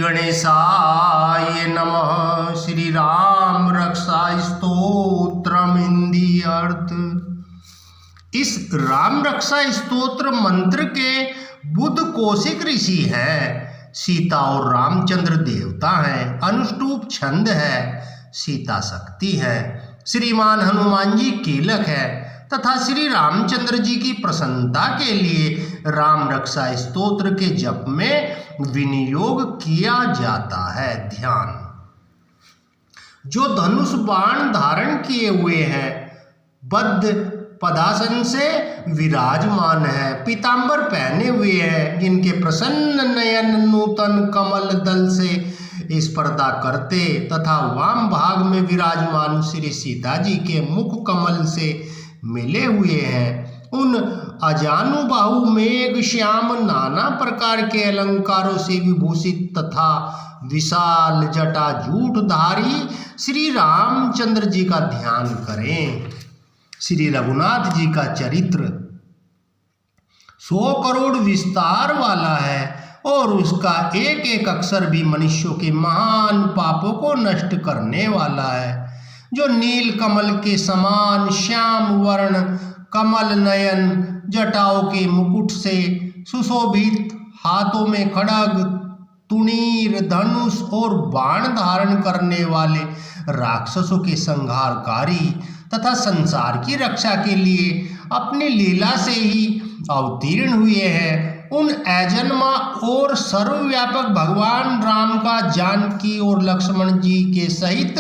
गणेशाय नमः। श्री राम रक्षा स्तोत्रम हिंदी अर्थ। इस राम रक्षा स्तोत्र मंत्र के बुद्ध कौशिक ऋषि हैं। सीता और रामचंद्र देवता हैं। अनुष्टुप छंद है। सीता शक्ति है। श्रीमान हनुमान जी कीलक है तथा श्री रामचंद्र जी की प्रसन्नता के लिए राम रक्षा स्तोत्र के जप में विनियोग किया जाता है। ध्यान। जो धनुष बाण धारण किए हुए हैं, बद्ध पदासन से विराजमान है, पीतांबर पहने हुए हैं, जिनके प्रसन्न नयन नूतन कमल दल से स्पर्धा करते तथा वाम भाग में विराजमान श्री सीता जी के मुख कमल से मिले हुए हैं। उन अजानुबाहु मेघ श्याम नाना प्रकार के अलंकारों से विभूषित तथा विशाल जटा जूठधारी श्री रामचंद्र जी का ध्यान करें। श्री रघुनाथ जी का चरित्र 100 करोड़ विस्तार वाला है और उसका एक एक अक्षर भी मनुष्यों के महान पापों को नष्ट करने वाला है। जो नील कमल के समान श्याम वर्ण कमल नयन जटाओं के मुकुट से सुशोभित, हाथों में खड्ग तुणीर धनुष और बाण धारण करने वाले राक्षसों के संहारकारी तथा संसार की रक्षा के लिए अपनी लीला से ही अवतीर्ण हुए हैं, उन अजन्मा और सर्वव्यापक भगवान राम का जानकी और लक्ष्मण जी के सहित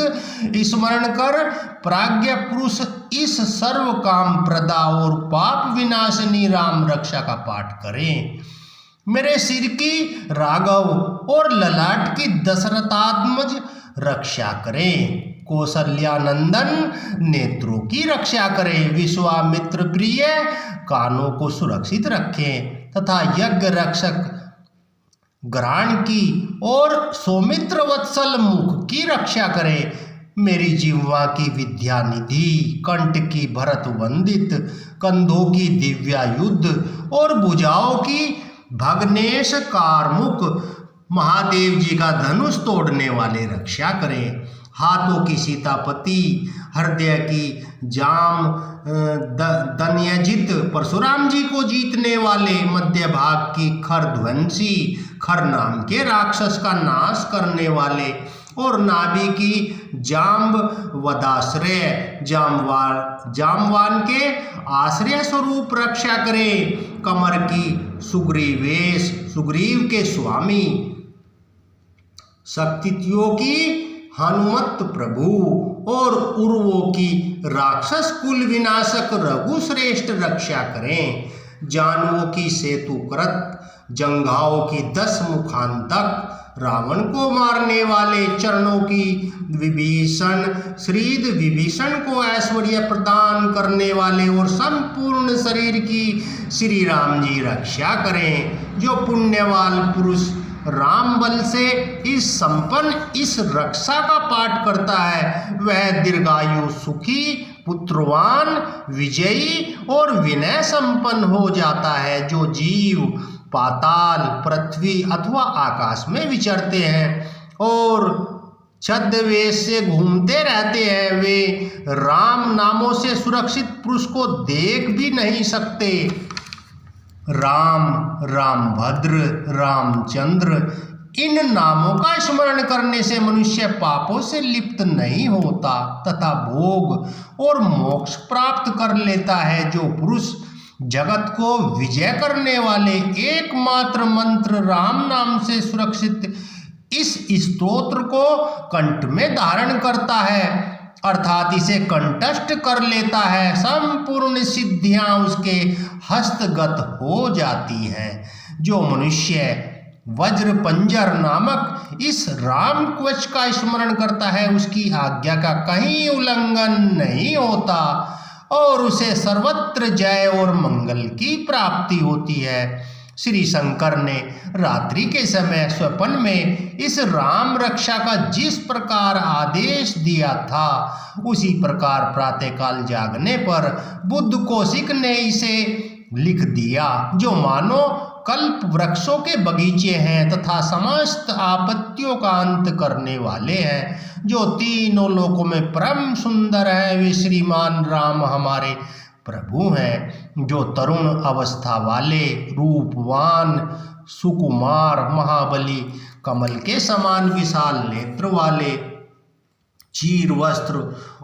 स्मरण कर प्राज्ञ पुरुष इस सर्व काम प्रदा और पाप विनाशिनी राम रक्षा का पाठ करें। मेरे सिर की राघव और ललाट की दशरथात्मज रक्षा करें। कौशल्यानंदन नेत्रों की रक्षा करें। विश्वामित्र प्रिय कानों को सुरक्षित रखें तथा यज्ञ रक्षक घ्राण की और सौमित्र वत्सल मुख की रक्षा करें। मेरी जिह्वा की विद्या निधि, कंठ की भरत वंदित, कंधों की दिव्यायुध और भुजाओं की भग्नेश कारमुक महादेव जी का धनुष तोड़ने वाले रक्षा करें। हाथों की सीतापति, हृदय की जाम दन्यजित परशुराम जी को जीतने वाले, मध्य भाग की खरध्वंसी खर नाम के राक्षस का नाश करने वाले और नाभि की जाम्ब वदाश्रय जामवान के आश्रय स्वरूप रक्षा करें। कमर की सुग्रीवेश सुग्रीव के स्वामी, शक्तियों की हनुमत प्रभु और उर्वों की राक्षस कुल विनाशक रघुश्रेष्ठ रक्षा करें। जानुओं की सेतुकृत, जंघाओं की 10 मुखांतक, रावण को मारने वाले चरणों की विभीषण, श्रीद विभीषण को ऐश्वर्य प्रदान करने वाले और संपूर्ण शरीर की श्री राम जी रक्षा करें। जो पुण्यवान पुरुष राम बल से इस रक्षा का पाठ करता है, वह दीर्घायु, सुखी, पुत्रवान, विजयी और विनय संपन्न हो जाता है। जो जीव पाताल, पृथ्वी अथवा आकाश में विचरते हैं और छद्मवेश से घूमते रहते हैं, वे राम नामों से सुरक्षित पुरुष को देख भी नहीं सकते। राम, रामभद्र, रामचंद्र इन नामों का स्मरण करने से मनुष्य पापों से लिप्त नहीं होता तथा भोग और मोक्ष प्राप्त कर लेता है। जो पुरुष जगत को विजय करने वाले एकमात्र मंत्र राम नाम से सुरक्षित इस स्तोत्र को कंठ में धारण करता है, अर्थात इसे कंठस्थ कर लेता है, संपूर्ण सिद्धियां उसके हस्तगत हो जाती हैं। जो मनुष्य वज्र पंजर नामक इस राम कवच का स्मरण करता है, उसकी आज्ञा का कहीं उल्लंघन नहीं होता और उसे सर्वत्र जय और मंगल की प्राप्ति होती है। श्री शंकर ने रात्रि के समय स्वप्न में इस राम रक्षा का जिस प्रकार आदेश दिया था, उसी प्रकार प्रातःकाल जागने पर बुद्ध कौशिक ने इसे लिख दिया, जो मानो कल्प वृक्षों के बगीचे हैं तथा समस्त आपत्तियों का अंत करने वाले हैं। जो तीनों लोकों में परम सुंदर है वे श्रीमान राम हमारे प्रभु हैं। जो तरुण अवस्था वाले, रूपवान, सुकुमार, महाबली, कमल के समान विशाल नेत्र वाले, चीर वस्त्र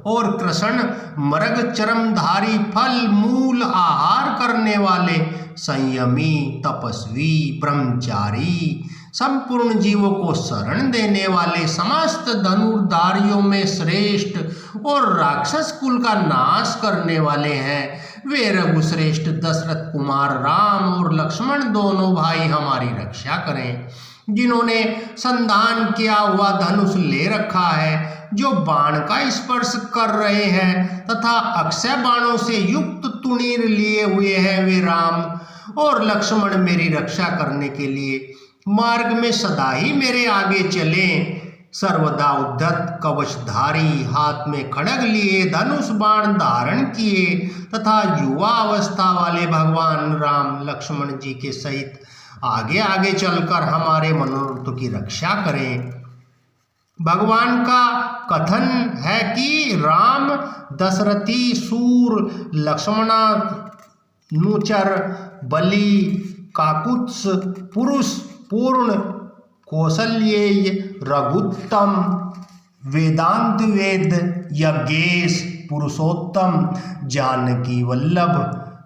और कृष्ण मृग चरमधारी, फल मूल आहार करने वाले, संयमी, तपस्वी, ब्रह्मचारी, संपूर्ण जीवों को शरण देने वाले, समस्त धनुर्धारियों में श्रेष्ठ और राक्षस कुल का नाश करने वाले हैं। वे रघुश्रेष्ठ दशरथ कुमार राम और लक्ष्मण दोनों भाई हमारी रक्षा करें, जिन्होंने संधान किया हुआ धनुष ले रखा है, जो बाण का स्पर्श कर रहे हैं तथा अक्षय बाणों से युक्त तुणीर लिए हुए हैं। वे राम और लक्ष्मण मेरी रक्षा करने के लिए मार्ग में सदा ही मेरे आगे चलें। सर्वदा उद्धत कवचधारी, हाथ में खड्ग लिए, धनुष बाण धारण किए तथा युवा अवस्था वाले भगवान राम लक्ष्मण जी के सहित आगे आगे चलकर हमारे मनोरथ की रक्षा करें। भगवान का कथन है कि राम दशरथी सूर, लक्ष्मणा नुचर, बलि, काकुत्स, पुरुष पूर्ण, कौशल्येय, रघुत्तम, वेदांत वेद, यज्ञेश, पुरुषोत्तम, जानकी वल्लभ,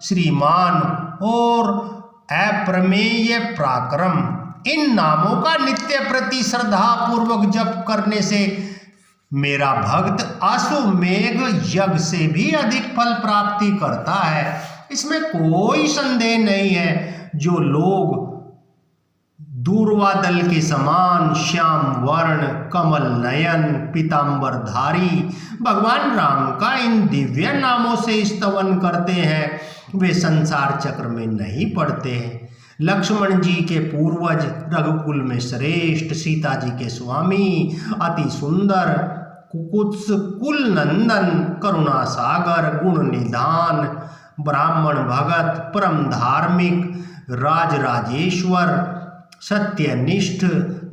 श्रीमान और अप्रमेय पराक्रम, इन नामों का नित्य प्रति श्रद्धा पूर्वक जप करने से मेरा भक्त अश्वमेघ यज्ञ से भी अधिक फल प्राप्ति करता है। इसमें कोई संदेह नहीं है। जो लोग दूर्वा दल के समान श्याम वर्ण, कमल नयन, पीतांबरधारी भगवान राम का इन दिव्य नामों से स्तवन करते हैं, वे संसार चक्र में नहीं पड़ते हैं। लक्ष्मण जी के पूर्वज, रघुकुल में श्रेष्ठ, सीता जी के स्वामी, अति सुंदर, कुकुत्स कुल नंदन, करुणा सागर, गुण निधान, ब्राह्मण भगत, परम धार्मिक, राजराजेश्वर, सत्यनिष्ठ,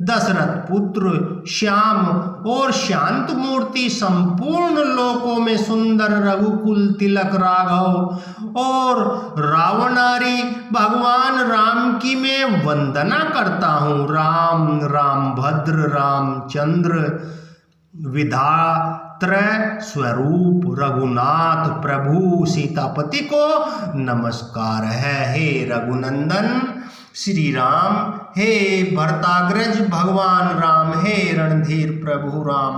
दशरथ पुत्र, श्याम और शांत मूर्ति, संपूर्ण लोकों में सुंदर रघुकुल तिलक राघव और रावणारी भगवान राम की मैं वंदना करता हूँ। राम, रामभद्र, रामचंद्र, विधात्र स्वरूप, रघुनाथ प्रभु सीतापति को नमस्कार है। हे रघुनंदन श्री राम, हे भरताग्रज भगवान राम, हे रणधीर प्रभु राम,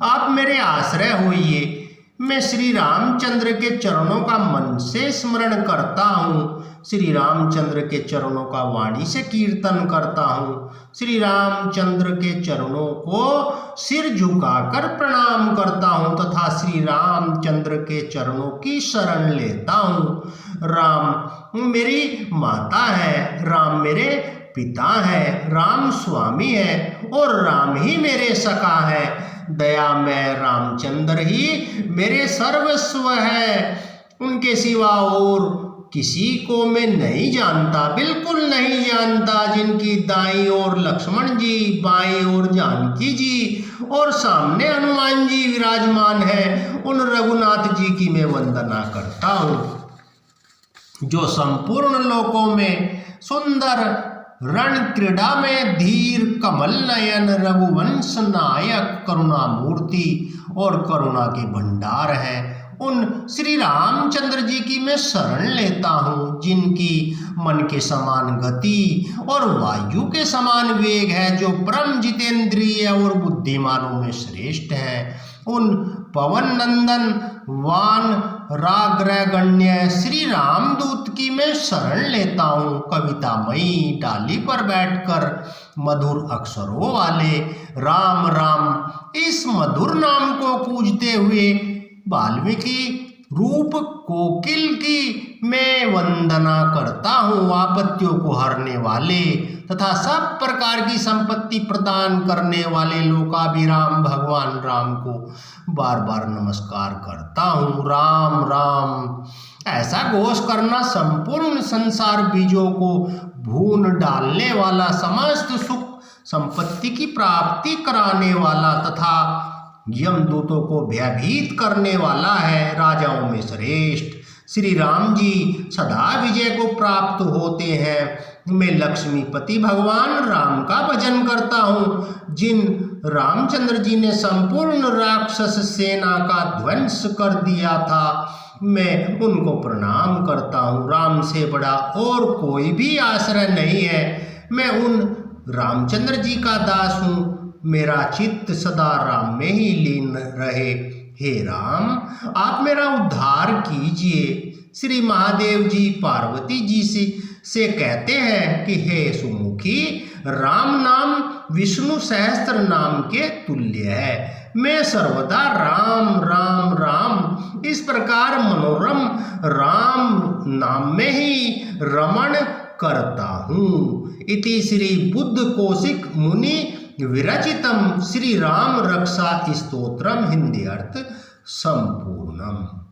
आप मेरे आश्रय होइए। मैं श्री रामचंद्र के चरणों का मन से स्मरण करता हूँ, श्री रामचंद्र के चरणों का वाणी से कीर्तन करता हूँ, श्री रामचंद्र के चरणों को सिर झुकाकर प्रणाम करता हूँ तथा श्री रामचंद्र के चरणों की शरण लेता हूँ। राम मेरी माता है, राम मेरे पिता है, राम स्वामी है और राम ही मेरे सखा है। दया में रामचंद्र ही मेरे सर्वस्व है, उनके सिवा और किसी को मैं नहीं जानता, बिल्कुल नहीं जानता। जिनकी दाईं ओर लक्ष्मण जी, बाईं ओर जानकी जी और सामने हनुमान जी विराजमान है, उन रघुनाथ जी की मैं वंदना करता हूँ। जो संपूर्ण लोकों में सुंदर, रण क्रीड़ा में धीर, कमल नयन, रघुवंश नायक, करुणा मूर्ति और करुणा के भंडार है, उन श्री रामचंद्र जी की मैं शरण लेता हूँ। जिनकी मन के समान गति और वायु के समान वेग है, जो परम जितेंद्रिय और बुद्धिमानों में श्रेष्ठ है, उन पवन नंदन वान राग्रगण्य श्री रामदूत की मैं शरण लेता हूँ। कवितामयी डाली पर बैठकर मधुर अक्षरों वाले राम राम इस मधुर नाम को पूजते हुए वाल्मीकि रूप कोकिल की मैं वंदना करता हूँ। आपत्तियों को हरने वाले तथा सब प्रकार की संपत्ति प्रदान करने वाले लोकाभिराम भगवान राम को बार बार नमस्कार करता हूँ। राम राम ऐसा घोष करना संपूर्ण संसार बीजों को भून डालने वाला, समस्त सुख संपत्ति की प्राप्ति कराने वाला तथा यमदूतों को भयभीत करने वाला है। राजाओं में श्रेष्ठ श्री राम जी सदा विजय को प्राप्त होते हैं। मैं लक्ष्मीपति भगवान राम का भजन करता हूँ, जिन रामचंद्र जी ने संपूर्ण राक्षस सेना का ध्वंस कर दिया था। मैं उनको प्रणाम करता हूँ। राम से बड़ा और कोई भी आश्रय नहीं है। मैं उन रामचंद्र जी का दास हूँ। मेरा चित्त सदा राम में ही लीन रहे। हे राम, आप मेरा उद्धार कीजिए। श्री महादेव जी पार्वती जी से कहते हैं कि हे सुमुखी, राम नाम विष्णु सहस्त्र नाम के तुल्य है। मैं सर्वदा राम राम राम इस प्रकार मनोरम राम नाम में ही रमण करता हूँ। इति श्री बुद्ध कौशिक मुनि विरचितम श्री राम रक्षा स्तोत्रम हिंदी अर्थ संपूर्णम।